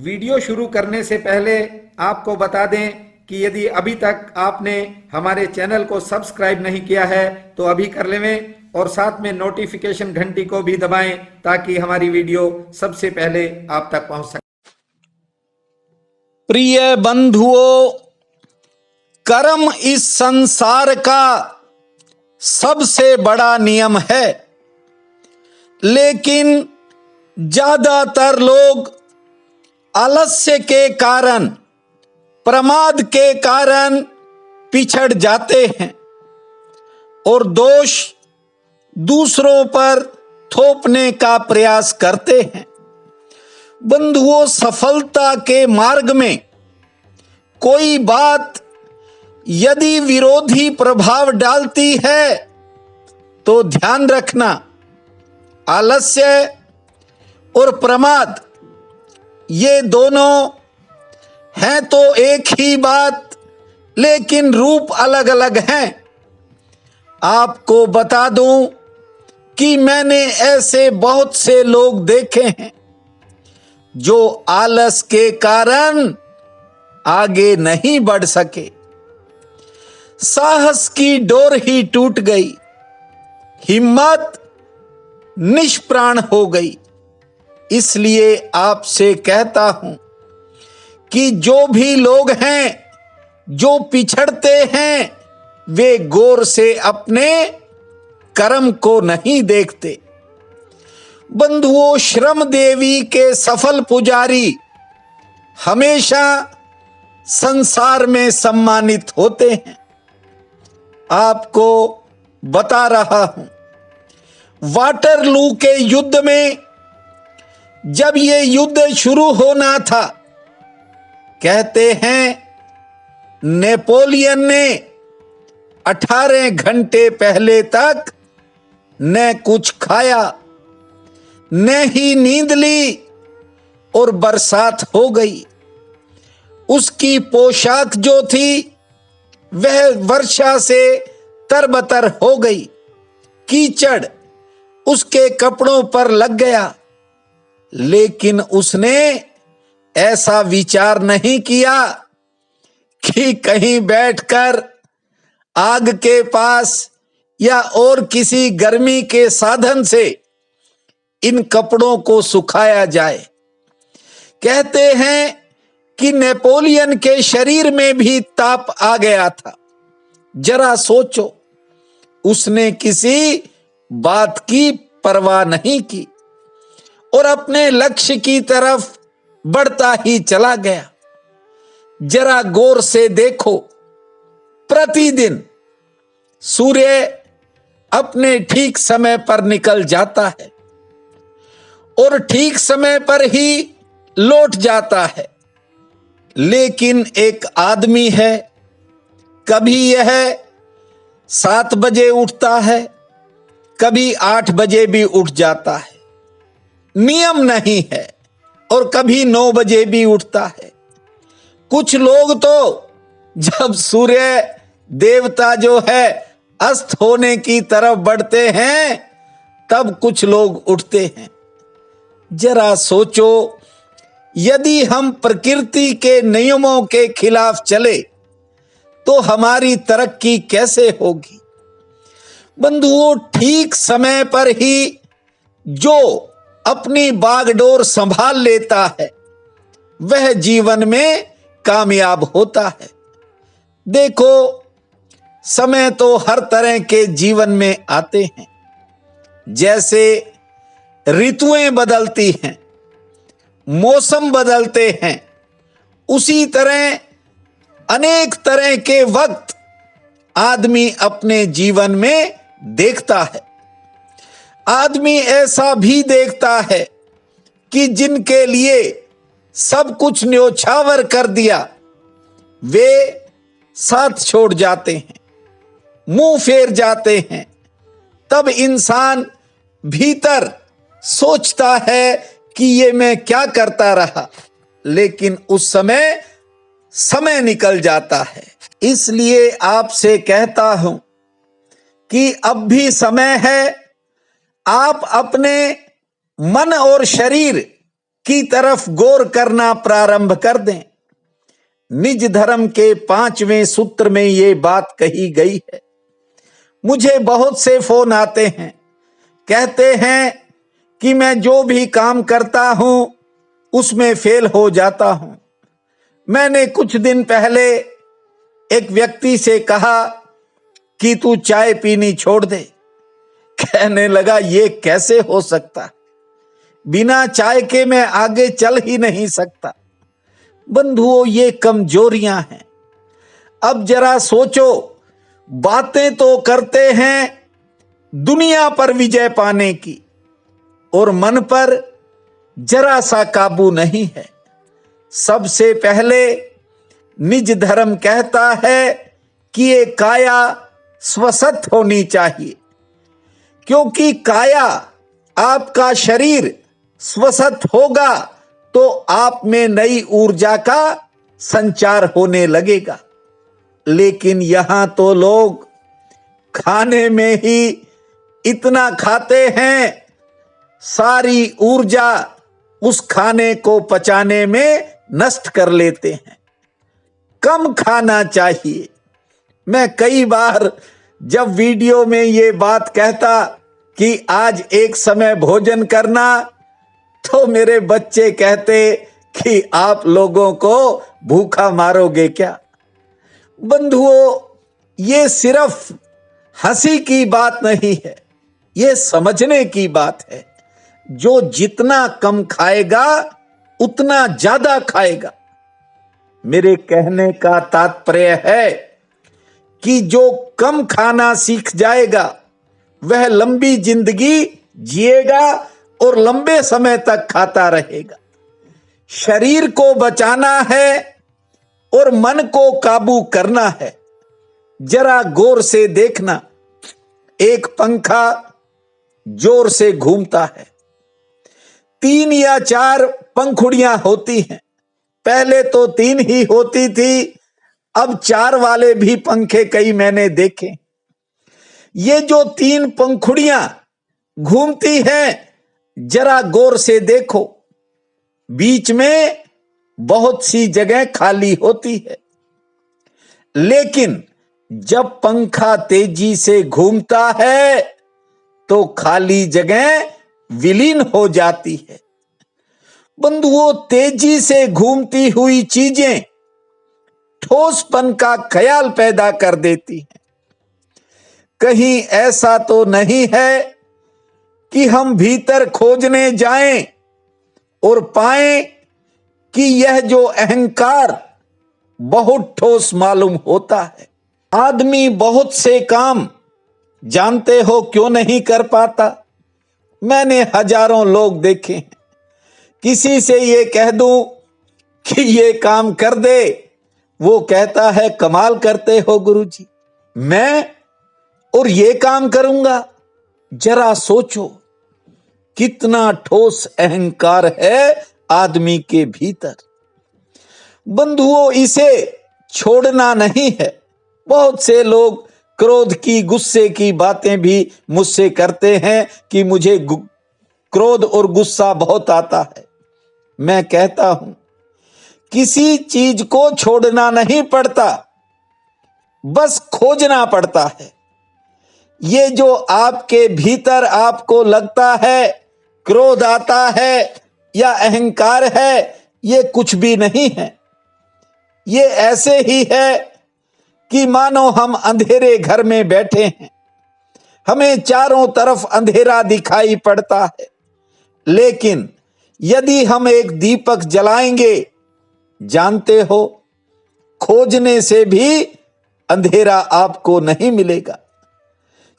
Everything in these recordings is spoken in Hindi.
वीडियो शुरू करने से पहले आपको बता दें कि यदि अभी तक आपने हमारे चैनल को सब्सक्राइब नहीं किया है तो अभी कर लें और साथ में नोटिफिकेशन घंटी को भी दबाएं ताकि हमारी वीडियो सबसे पहले आप तक पहुंच सके। प्रिय बंधुओं, कर्म इस संसार का सबसे बड़ा नियम है, लेकिन ज्यादातर लोग आलस्य के कारण, प्रमाद के कारण पिछड़ जाते हैं और दोष दूसरों पर थोपने का प्रयास करते हैं। बंधुओं, सफलता के मार्ग में कोई बात यदि विरोधी प्रभाव डालती है तो ध्यान रखना, आलस्य और प्रमाद ये दोनों हैं तो एक ही बात, लेकिन रूप अलग अलग हैं। आपको बता दूं कि मैंने ऐसे बहुत से लोग देखे हैं जो आलस के कारण आगे नहीं बढ़ सके, साहस की डोर ही टूट गई, हिम्मत निष्प्राण हो गई। इसलिए आपसे कहता हूं कि जो भी लोग हैं जो पिछड़ते हैं वे गौर से अपने कर्म को नहीं देखते। बंधुओं, श्रम देवी के सफल पुजारी हमेशा संसार में सम्मानित होते हैं। आपको बता रहा हूं, वाटरलू के युद्ध में जब ये युद्ध शुरू होना था, कहते हैं नेपोलियन ने 18 घंटे पहले तक न कुछ खाया न ही नींद ली और बरसात हो गई। उसकी पोशाक जो थी वह वर्षा से तरबतर हो गई, कीचड़ उसके कपड़ों पर लग गया, लेकिन उसने ऐसा विचार नहीं किया कि कहीं बैठकर आग के पास या और किसी गर्मी के साधन से इन कपड़ों को सुखाया जाए। कहते हैं कि नेपोलियन के शरीर में भी ताप आ गया था। जरा सोचो, उसने किसी बात की परवाह नहीं की और अपने लक्ष्य की तरफ बढ़ता ही चला गया। जरा गौर से देखो, प्रतिदिन सूर्य अपने ठीक समय पर निकल जाता है और ठीक समय पर ही लौट जाता है, लेकिन एक आदमी है, कभी यह 7 बजे उठता है, कभी 8 बजे भी उठ जाता है, नियम नहीं है, और कभी 9 बजे भी उठता है। कुछ लोग तो जब सूर्य देवता जो है अस्त होने की तरफ बढ़ते हैं तब कुछ लोग उठते हैं। जरा सोचो, यदि हम प्रकृति के नियमों के खिलाफ चले तो हमारी तरक्की कैसे होगी। बंधुओं, ठीक समय पर ही जो अपनी बागडोर संभाल लेता है वह जीवन में कामयाब होता है। देखो, समय तो हर तरह के जीवन में आते हैं, जैसे ऋतुएं बदलती हैं, मौसम बदलते हैं, उसी तरह अनेक तरह के वक्त आदमी अपने जीवन में देखता है। आदमी ऐसा भी देखता है कि जिनके लिए सब कुछ न्योछावर कर दिया वे साथ छोड़ जाते हैं, मुंह फेर जाते हैं। तब इंसान भीतर सोचता है कि ये मैं क्या करता रहा, लेकिन उस समय निकल जाता है। इसलिए आपसे कहता हूं कि अब भी समय है, आप अपने मन और शरीर की तरफ गौर करना प्रारंभ कर दें। निज धर्म के 5वें सूत्र में ये बात कही गई है। मुझे बहुत से फोन आते हैं, कहते हैं कि मैं जो भी काम करता हूं उसमें फेल हो जाता हूं। मैंने कुछ दिन पहले एक व्यक्ति से कहा कि तू चाय पीनी छोड़ दे। कहने लगा ये कैसे हो सकता, बिना चाय के मैं आगे चल ही नहीं सकता। बंधुओं, ये कमजोरियां हैं। अब जरा सोचो, बातें तो करते हैं दुनिया पर विजय पाने की, और मन पर जरा सा काबू नहीं है। सबसे पहले निज धर्म कहता है कि ये काया स्वस्थ होनी चाहिए, क्योंकि काया, आपका शरीर स्वस्थ होगा तो आप में नई ऊर्जा का संचार होने लगेगा। लेकिन यहां तो लोग खाने में ही इतना खाते हैं, सारी ऊर्जा उस खाने को पचाने में नष्ट कर लेते हैं। कम खाना चाहिए। मैं कई बार जब वीडियो में ये बात कहता कि आज एक समय भोजन करना, तो मेरे बच्चे कहते कि आप लोगों को भूखा मारोगे क्या। बंधुओं, ये सिर्फ हंसी की बात नहीं है, ये समझने की बात है। जो जितना कम खाएगा उतना ज्यादा खाएगा। मेरे कहने का तात्पर्य है कि जो कम खाना सीख जाएगा वह लंबी जिंदगी जिएगा और लंबे समय तक खाता रहेगा। शरीर को बचाना है और मन को काबू करना है। जरा गौर से देखना, एक पंखा जोर से घूमता है, 3 या 4 पंखुड़ियां होती हैं। पहले तो 3 ही होती थी, अब 4 वाले भी पंखे कई मैंने देखे। ये जो 3 पंखुड़ियां घूमती हैं, जरा गौर से देखो, बीच में बहुत सी जगह खाली होती है। लेकिन जब पंखा तेजी से घूमता है तो खाली जगह विलीन हो जाती है। बंधुओं, तेजी से घूमती हुई चीजें ठोसपन का ख्याल पैदा कर देती हैं। कहीं ऐसा तो नहीं है कि हम भीतर खोजने जाएं और पाएं कि यह जो अहंकार बहुत ठोस मालूम होता है। आदमी बहुत से काम जानते हो क्यों नहीं कर पाता। मैंने हजारों लोग देखे हैं, किसी से ये कह दूं कि ये काम कर दे, वो कहता है कमाल करते हो गुरुजी, मैं और ये काम करूंगा। जरा सोचो कितना ठोस अहंकार है आदमी के भीतर। बंधुओं, इसे छोड़ना नहीं है। बहुत से लोग क्रोध की, गुस्से की बातें भी मुझसे करते हैं कि मुझे क्रोध और गुस्सा बहुत आता है। मैं कहता हूं, किसी चीज को छोड़ना नहीं पड़ता, बस खोजना पड़ता है। ये जो आपके भीतर आपको लगता है क्रोध आता है या अहंकार है, ये कुछ भी नहीं है। ये ऐसे ही है कि मानो हम अंधेरे घर में बैठे हैं, हमें चारों तरफ अंधेरा दिखाई पड़ता है, लेकिन यदि हम एक दीपक जलाएंगे, जानते हो, खोजने से भी अंधेरा आपको नहीं मिलेगा,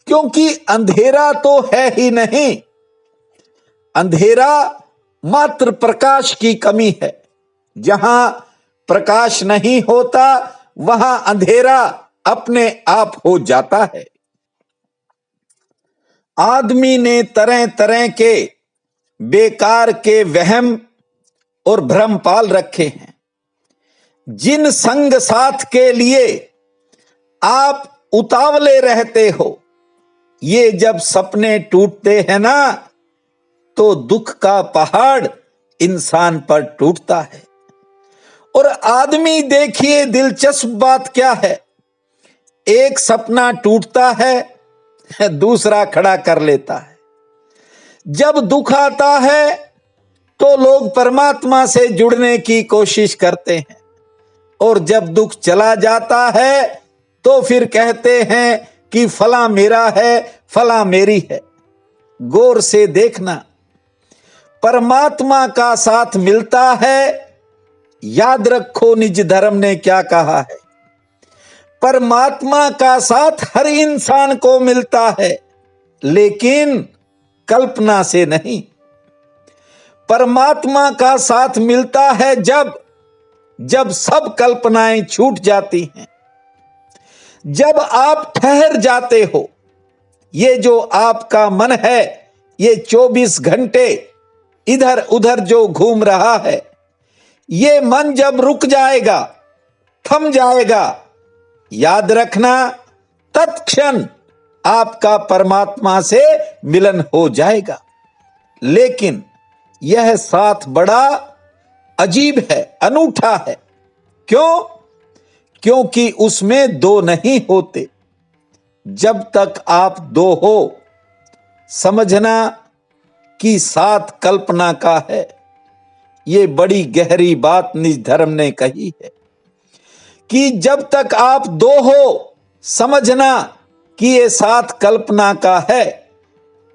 क्योंकि अंधेरा तो है ही नहीं। अंधेरा मात्र प्रकाश की कमी है। जहां प्रकाश नहीं होता वहां अंधेरा अपने आप हो जाता है। आदमी ने तरह तरह के बेकार के वहम और भ्रम पाल रखे हैं। जिन संग साथ के लिए आप उतावले रहते हो, ये जब सपने टूटते हैं ना, तो दुख का पहाड़ इंसान पर टूटता है। और आदमी, देखिए दिलचस्प बात क्या है, एक सपना टूटता है, दूसरा खड़ा कर लेता है। जब दुख आता है तो लोग परमात्मा से जुड़ने की कोशिश करते हैं, और जब दुख चला जाता है तो फिर कहते हैं कि फला मेरा है, फला मेरी है। गौर से देखना, परमात्मा का साथ मिलता है। याद रखो निज धर्म ने क्या कहा है, परमात्मा का साथ हर इंसान को मिलता है, लेकिन कल्पना से नहीं। परमात्मा का साथ मिलता है जब सब कल्पनाएं छूट जाती हैं, जब आप ठहर जाते हो। ये जो आपका मन है, ये 24 घंटे इधर उधर जो घूम रहा है, ये मन जब रुक जाएगा, थम जाएगा, याद रखना तत्क्षण आपका परमात्मा से मिलन हो जाएगा। लेकिन यह साथ बड़ा अजीब है, अनूठा है। क्यों? क्योंकि उसमें दो नहीं होते। जब तक आप दो हो, समझना कि साथ कल्पना का है। ये बड़ी गहरी बात निज धर्म ने कही है कि जब तक आप दो हो, समझना कि ये साथ कल्पना का है,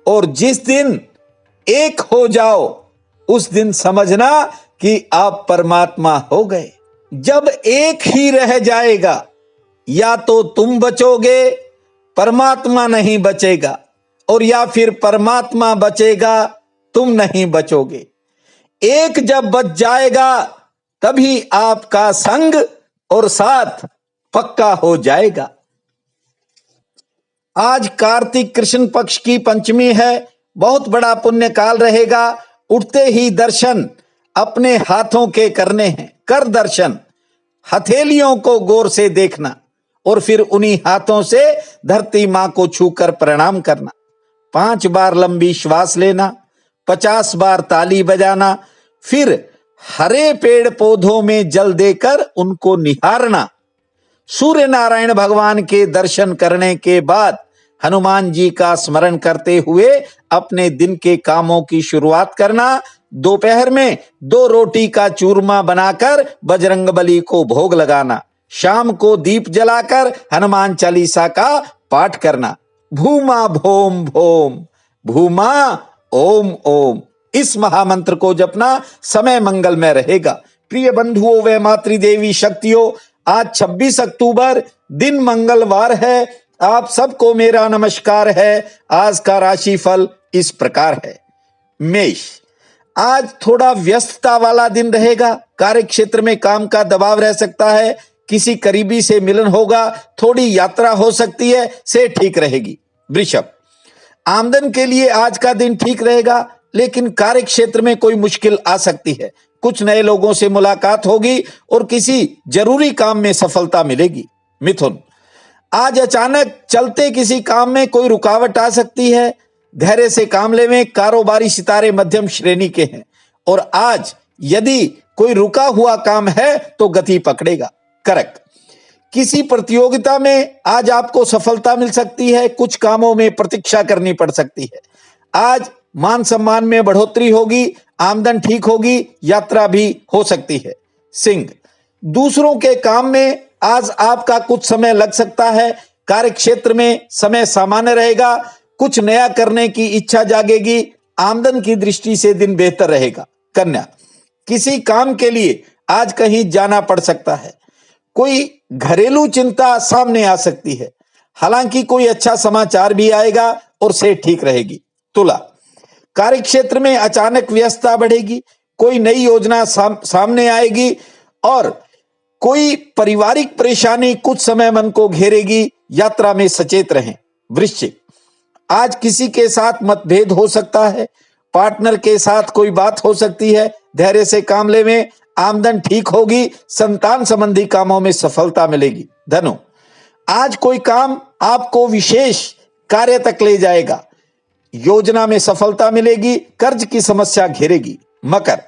और जिस दिन एक हो जाओ उस दिन समझना कि आप परमात्मा हो गए। जब एक ही रह जाएगा, या तो तुम बचोगे, परमात्मा नहीं बचेगा, और या फिर परमात्मा बचेगा, तुम नहीं बचोगे। एक जब बच जाएगा तभी आपका संग और साथ पक्का हो जाएगा। आज कार्तिक कृष्ण पक्ष की पंचमी है, बहुत बड़ा पुण्य काल रहेगा। उठते ही दर्शन अपने हाथों के करने हैं। कर दर्शन, हथेलियों को गौर से देखना, और फिर उन्हीं हाथों से धरती मां को छूकर प्रणाम करना। 5 बार लंबी श्वास लेना, 50 बार ताली बजाना, फिर हरे पेड़ पौधों में जल देकर उनको निहारना। सूर्य नारायण भगवान के दर्शन करने के बाद हनुमान जी का स्मरण करते हुए अपने दिन के कामों की शुरुआत करना। दोपहर में 2 रोटी का चूरमा बनाकर बजरंगबली को भोग लगाना। शाम को दीप जलाकर हनुमान चालीसा का पाठ करना। भूमा भोम भोम, भूमा ओम ओम, इस महामंत्र को जपना समय मंगलमय रहेगा। प्रिय बंधुओं व मातृदेवी शक्तियों, आज 26 अक्टूबर दिन मंगलवार है। आप सबको मेरा नमस्कार है। आज का राशिफल इस प्रकार है। मेष, आज थोड़ा व्यस्तता वाला दिन रहेगा। कार्य क्षेत्र में काम का दबाव रह सकता है। किसी करीबी से मिलन होगा, थोड़ी यात्रा हो सकती है, से ठीक रहेगी। वृषभ, आमदन के लिए आज का दिन ठीक रहेगा, लेकिन कार्य क्षेत्र में कोई मुश्किल आ सकती है। कुछ नए लोगों से मुलाकात होगी और किसी जरूरी काम में सफलता मिलेगी। मिथुन, आज अचानक चलते किसी काम में कोई रुकावट आ सकती है। धैर्य से काम लेवें। कारोबारी सितारे मध्यम श्रेणी के हैं, और आज यदि कोई रुका हुआ काम है तो गति पकड़ेगा। कर्क, किसी प्रतियोगिता में आज आपको सफलता मिल सकती है। कुछ कामों में प्रतीक्षा करनी पड़ सकती है। आज मान सम्मान में बढ़ोतरी होगी, आमदन ठीक होगी, यात्रा भी हो सकती है। सिंह, दूसरों के काम में आज आपका कुछ समय लग सकता है। कार्य क्षेत्र में समय सामान्य रहेगा। कुछ नया करने की इच्छा जागेगी। आमदन की दृष्टि से दिन बेहतर रहेगा। कन्या, किसी काम के लिए आज कहीं जाना पड़ सकता है। कोई घरेलू चिंता सामने आ सकती है, हालांकि कोई अच्छा समाचार भी आएगा और से ठीक रहेगी। तुला, कार्य क्षेत्र में अचानक व्यस्तता बढ़ेगी। कोई नई योजना सामने आएगी और कोई पारिवारिक परेशानी कुछ समय मन को घेरेगी। यात्रा में सचेत रहें। वृश्चिक, आज किसी के साथ मतभेद हो सकता है। पार्टनर के साथ कोई बात हो सकती है। धैर्य से काम लेवें। आमदन ठीक होगी। संतान संबंधी कामों में सफलता मिलेगी। धनु, आज कोई काम आपको विशेष कार्य तक ले जाएगा। योजना में सफलता मिलेगी। कर्ज की समस्या घेरेगी। मकर,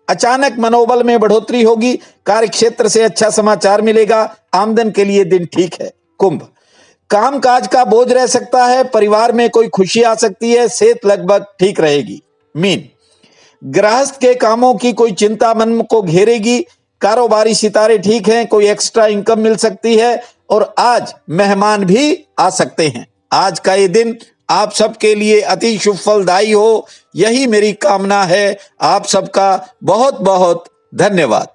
अचानक मनोबल में बढ़ोतरी होगी, कार्य क्षेत्र से अच्छा समाचार मिलेगा, आमदन के लिए दिन ठीक है। कुंभ, कामकाज का बोझ रह सकता है, परिवार में कोई खुशी आ सकती है, सेहत लगभग ठीक रहेगी। मीन, गृहस्थ के कामों की कोई चिंता मन को घेरेगी, कारोबारी सितारे ठीक हैं, कोई एक्स्ट्रा इनकम मिल सकती है और आज मेहमान भी आ सकते हैं। आज का ये दिन आप सबके लिए अति शुभ फलदायी हो, यही मेरी कामना है। आप सबका बहुत बहुत धन्यवाद।